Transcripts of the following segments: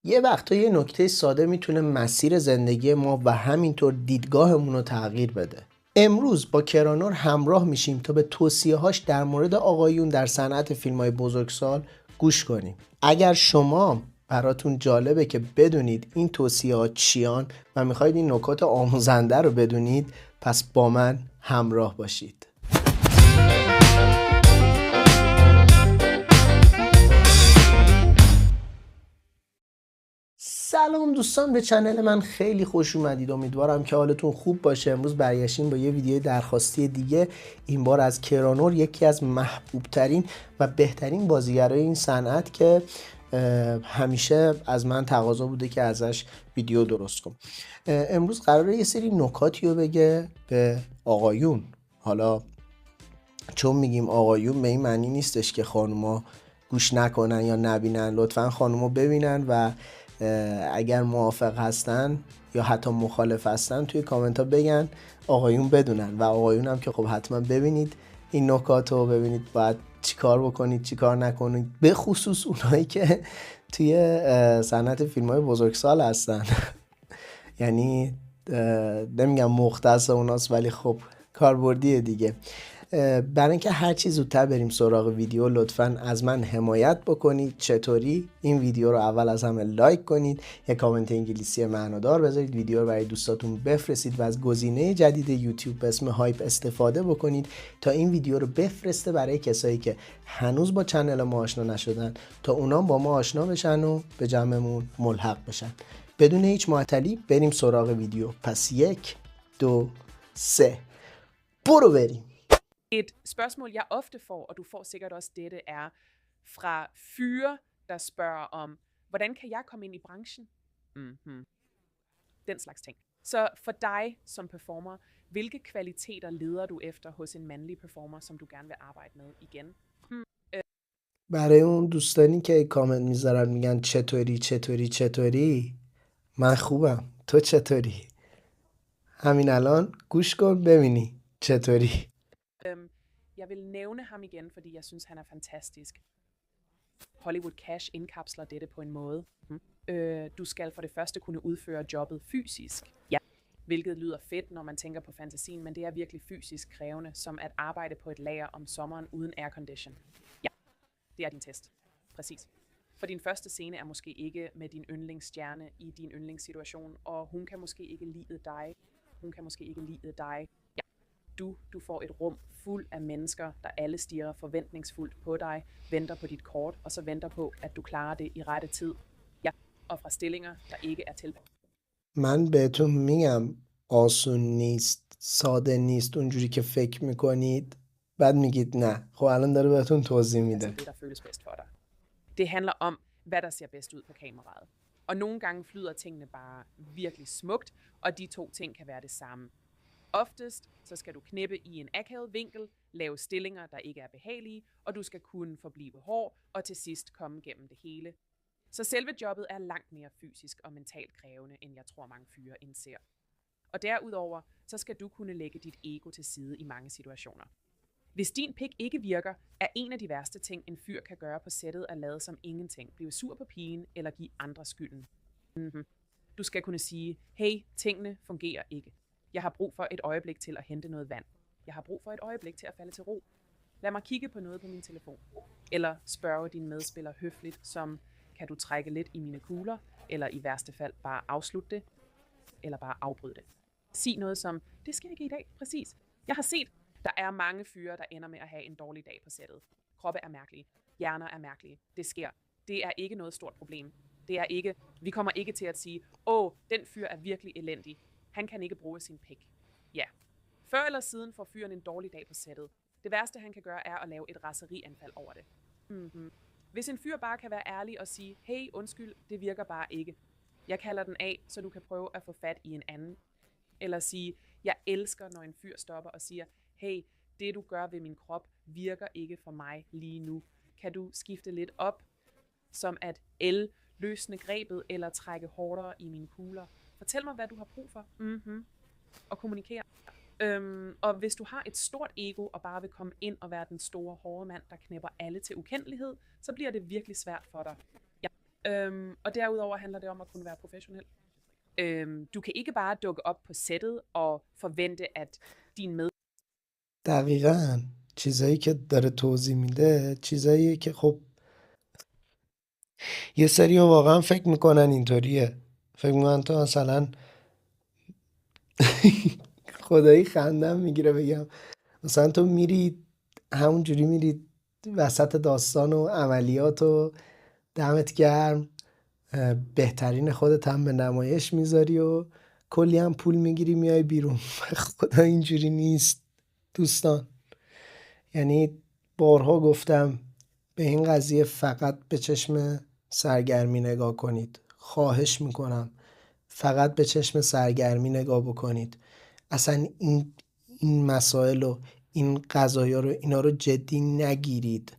یه وقتا یه نکته ساده میتونه مسیر زندگی ما و همینطور دیدگاهمون رو تغییر بده. امروز با کرانور همراه میشیم تا به توصیه‌هاش در مورد آقایون در صنعت فیلم‌های بزرگسال گوش کنیم. اگر شما براتون جالبه که بدونید این توصیه‌ها چیان و میخواید این نکات آموزنده رو بدونید، پس با من همراه باشید. سلام دوستان، به چنل من خیلی خوش اومدید. امیدوارم که حالتون خوب باشه. امروز برگشتیم با یه ویدیو درخواستی دیگه، این بار از کرانور، یکی از محبوب ترین و بهترین بازیگرای این صنعت که همیشه از من تقاضا بوده که ازش ویدیو درست کنم. امروز قراره یه سری نکاتی رو بگه به آقایون. حالا چون میگیم آقایون به این معنی نیستش که خانوما گوش نکنن یا نبینن. لطفا خانوما ببینن و اگر موافق هستن یا حتی مخالف هستن توی کامنت ها بگن، آقایون بدونن. و آقایون هم که خب حتما ببینید این نکات رو، ببینید باید چی کار بکنید چی کار نکنید، به خصوص اونایی که توی صنعت فیلم های بزرگسال هستن. یعنی نمیگم مختص اوناست، ولی خب کاربردیه دیگه. برای اینکه هر چی زودتر بریم سراغ ویدیو، لطفاً از من حمایت بکنید. چطوری؟ این ویدیو رو اول از همه لایک کنید، یک کامنت انگلیسی معنادار بذارید، ویدیو رو برای دوستاتون بفرستید و از گزینه جدید یوتیوب به اسم هایپ استفاده بکنید تا این ویدیو رو بفرسته برای کسایی که هنوز با چنل ما آشنا نشدن، تا اونام با ما آشنا بشن و به جمعمون ملحق بشن. بدون هیچ معطلی بریم سراغ ویدیو. پس 1 2 3 برو بریم. Et spørgsmål, jeg ofte får, og du får sikkert også dette, er fra fyre, der spørger om, hvordan kan jeg komme ind i branchen? Mm-hmm. Den slags ting. Så for dig som performer, hvilke kvaliteter leder du efter hos en mandlig performer, som du gerne vil arbejde med igen? برای اون دوستانی که کامنت میذارن میگن چطوری، من خوبم، تو چطوری؟ همین الان گوش کن ببینی چطوری. Jeg vil nævne ham igen, fordi jeg synes, han er fantastisk. Hollywood Cash indkapsler dette på en måde. Du skal for det første kunne udføre jobbet fysisk. Ja. Hvilket lyder fedt, når man tænker på fantasien, men det er virkelig fysisk krævende, som at arbejde på et lager om sommeren uden aircondition. Ja, det er din test. Præcis. For din første scene er måske ikke med din yndlingsstjerne i din yndlingssituation, og hun kan måske ikke lide dig. Ja. Du får et rum fuld af mennesker, der alle stirrer forventningsfuldt på dig, venter på dit kort, og så venter på, at du klarer det i rette tid. Ja, og fra stillinger, der ikke er tilpasset. من بهتون میگم آسون نیست، ساده نیست اونجوری که فکر میکنید. بعد میگید نه. خب الان داره بهتون توضیح میده. Det, der føles bedst for dig. Det handler om, hvad der ser bedst ud på kameraet. Og nogle gange flyder tingene bare virkelig smukt, og de to ting kan være det samme. Oftest så skal du knippe i en akavet vinkel, lave stillinger, der ikke er behagelige, og du skal kunne forblive hård, og til sidst komme gennem det hele. Så selve jobbet er langt mere fysisk og mentalt krævende, end jeg tror mange fyre indser. Og derudover, så skal du kunne lægge dit ego til side i mange situationer. Hvis din pik ikke virker, er en af de værste ting, en fyr kan gøre på sættet at lade som ingenting, blive sur på pigen eller give andre skylden. Du skal kunne sige, hey, tingene fungerer ikke. Jeg har brug for et øjeblik til at hente noget vand. Jeg har brug for et øjeblik til at falde til ro. Lad mig kigge på noget på min telefon. Eller spørge din medspiller høfligt, som kan du trække lidt i mine kugler, eller i værste fald bare afslutte det, eller bare afbryde det. Sig noget som, det sker ikke i dag, præcis. Jeg har set, der er mange fyre, der ender med at have en dårlig dag på sættet. Kroppe er mærkelige. Hjerner er mærkelige. Det sker. Det er ikke noget stort problem. Det er ikke, vi kommer ikke til at sige, den fyr er virkelig elendig. Han kan ikke bruge sin pik. Ja. Før eller siden får fyren en dårlig dag på sættet. Det værste, han kan gøre, er at lave et raserianfald over det. Hvis en fyr bare kan være ærlig og sige, hey, undskyld, det virker bare ikke. Jeg kalder den af, så du kan prøve at få fat i en anden. Eller sige, jeg elsker, når en fyr stopper og siger, hey, det du gør ved min krop virker ikke for mig lige nu. Kan du skifte lidt op, som at løsne grebet eller trække hårdere i mine kugler? Fortæl mig, hvad du har brug for. Og kommunikere. Og hvis du har et stort ego og bare vil komme ind og være den store hårde mand, der knæpper alle til ukendelighed, så bliver det virkelig svært for dig. Ja. Og derudover handler det om at kunne være professionel. Du kan ikke bare dukke op på sættet og forvente, at din med... دقیقاً چیزایی که داره توضیح میده چیزاییه که خب یه سری واقعا فکر میکنن اینطوریه، فکر میکنن تو مثلا خدایی خندم میگیره بگم مثلا تو میری همونجوری میری وسط داستان و عملیات و دمت گرم بهترین خودت هم به نمایش میذاری و کلی هم پول میگیری میای بیرون. خدا اینجوری نیست دوستان. یعنی بارها گفتم به این قضیه فقط به چشم سرگرمی نگاه کنید. خواهش میکنم فقط به چشم سرگرمی نگاه بکنید. اصلا این مسائل و این قضایا رو اینا رو جدی نگیرید.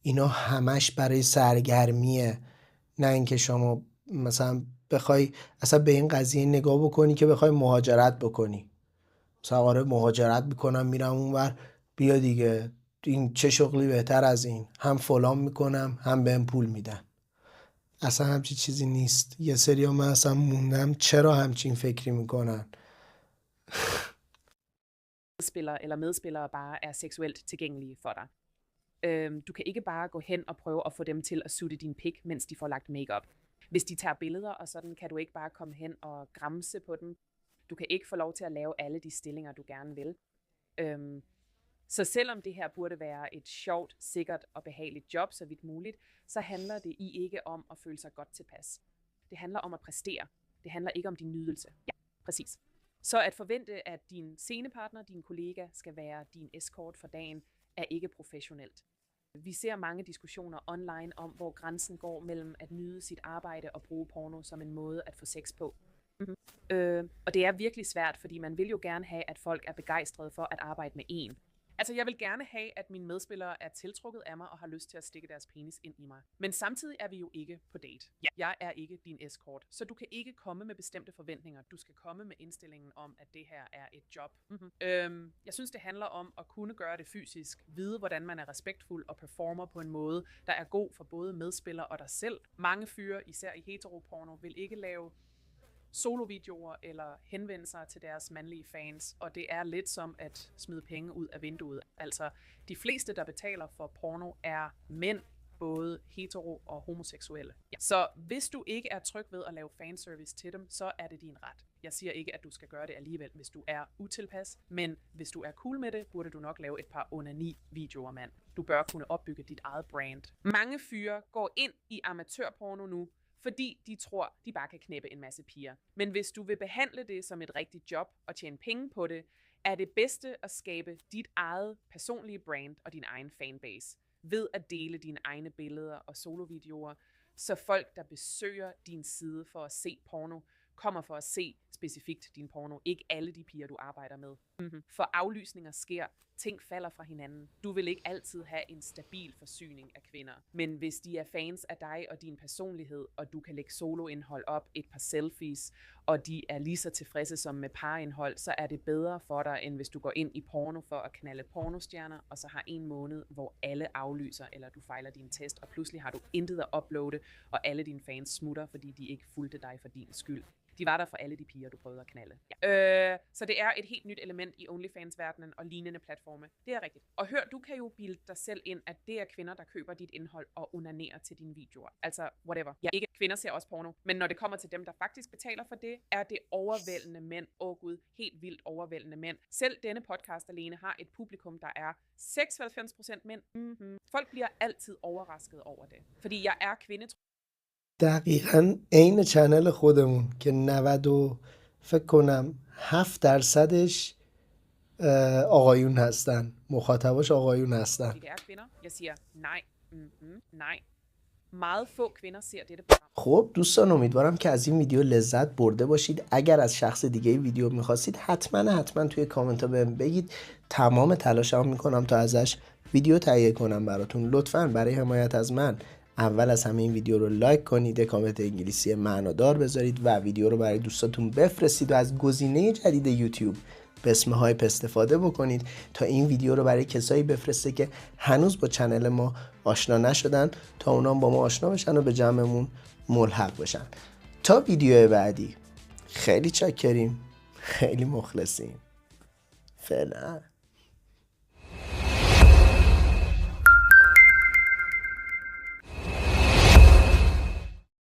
اینا همش برای سرگرمیه، نه اینکه شما مثلا بخوای اصلا به این قضیه نگاه بکنی که بخوای مهاجرت بکنی. مثلا آره مهاجرت میکنم میرم اونور، بیا دیگه این چه شغلی بهتر از این، هم فلان میکنم هم بهم پول میدن. اصلا همچین چیزی نیست. یه سری ها من اصلا موندم چرا همچین فکری میکنن. medspillere eller medspillere bare er seksuelt tilgængelige for dig. Du kan ikke bare gå hen og prøve at få dem til at sutte din pik, mens de får lagt makeup. Hvis de tager billeder og sådan, kan du ikke bare komme hen og gramse på dem. Du kan ikke få lov til at lave alle de stillinger, du gerne vil. Så selvom det her burde være et sjovt, sikkert og behageligt job, så vidt muligt, så handler det ikke om at føle sig godt tilpas. Det handler om at præstere. Det handler ikke om din nydelse. Ja, præcis. Så at forvente, at din scenepartner, din kollega, skal være din escort for dagen, er ikke professionelt. Vi ser mange diskussioner online om, hvor grænsen går mellem at nyde sit arbejde og bruge porno som en måde at få sex på. Og det er virkelig svært, fordi man vil jo gerne have, at folk er begejstrede for at arbejde med en. Altså, jeg vil gerne have, at mine medspillere er tiltrukket af mig og har lyst til at stikke deres penis ind i mig. Men samtidig er vi jo ikke på date. Jeg er ikke din escort, så du kan ikke komme med bestemte forventninger. Du skal komme med indstillingen om, at det her er et job. Jeg synes, det handler om at kunne gøre det fysisk, vide, hvordan man er respektfuld og performer på en måde, der er god for både medspillere og dig selv. Mange fyre, især i heteroporno, vil ikke lave solovideoer eller henvendelser til deres mandlige fans, og det er lidt som at smide penge ud af vinduet. Altså, de fleste, der betaler for porno, er mænd, både hetero og homoseksuelle. Ja. Så hvis du ikke er tryg ved at lave fanservice til dem, så er det din ret. Jeg siger ikke, at du skal gøre det alligevel, hvis du er utilpas, men hvis du er cool med det, burde du nok lave et par onani-videoer, mand. Du bør kunne opbygge dit eget brand. Mange fyre går ind i amatørporno nu, fordi de tror, de bare kan knæppe en masse piger. Men hvis du vil behandle det som et rigtigt job og tjene penge på det, er det bedste at skabe dit eget personlige brand og din egen fanbase ved at dele dine egne billeder og solovideoer, så folk, der besøger din side for at se porno, kommer for at se specifikt din porno. Ikke alle de piger, du arbejder med. For aflysninger sker. Ting falder fra hinanden. Du vil ikke altid have en stabil forsyning af kvinder. Men hvis de er fans af dig og din personlighed, og du kan lægge soloindhold op, et par selfies, og de er lige så tilfredse som med parindhold, så er det bedre for dig, end hvis du går ind i porno for at knalde pornostjerner, og så har en måned, hvor alle aflyser, eller du fejler din test, og pludselig har du intet at uploade, og alle dine fans smutter, fordi de ikke fulgte dig for din skyld. De var der for alle de piger, du prøvede at knalde. Ja. Så det er et helt nyt element i OnlyFans-verdenen og lignende platforme. Det er rigtigt. Og hør, du kan jo bilde dig selv ind, at det er kvinder, der køber dit indhold og onanerer til dine videoer. Altså, whatever. Ja, ikke kvinder ser også porno. Men når det kommer til dem, der faktisk betaler for det, er det overvældende mænd. Åh gud, helt vildt overvældende mænd. Selv denne podcast alene har et publikum, der er 96% mænd. Folk bliver altid overrasket over det. Fordi jeg er kvinde. دقیقاً عین چنل خودمون که 90 فکر کنم 7% آقایون هستن، مخاطباش آقایون هستن. Det er kvinder. Jeg siger nej. Nej. Meget få kvinder ser dette program. خب دوستان، امیدوارم که از این ویدیو لذت برده باشید. اگر از شخص دیگه ویدیو میخواستید حتما توی کامنت ها بهم بگید. تمام تلاشم میکنم تا ازش ویدیو تهیه کنم براتون. لطفاً برای حمایت از من اول از همه این ویدیو رو لایک کنید، کامنت انگلیسی معنادار بذارید و ویدیو رو برای دوستاتون بفرستید و از گزینه جدید یوتیوب به اسم هایپ استفاده بکنید تا این ویدیو رو برای کسایی بفرسته که هنوز با چنل ما آشنا نشدن، تا اونا با ما آشنا بشن و به جمعمون ملحق بشن. تا ویدیو بعدی خیلی چاکریم، خیلی مخلصیم. فعلا.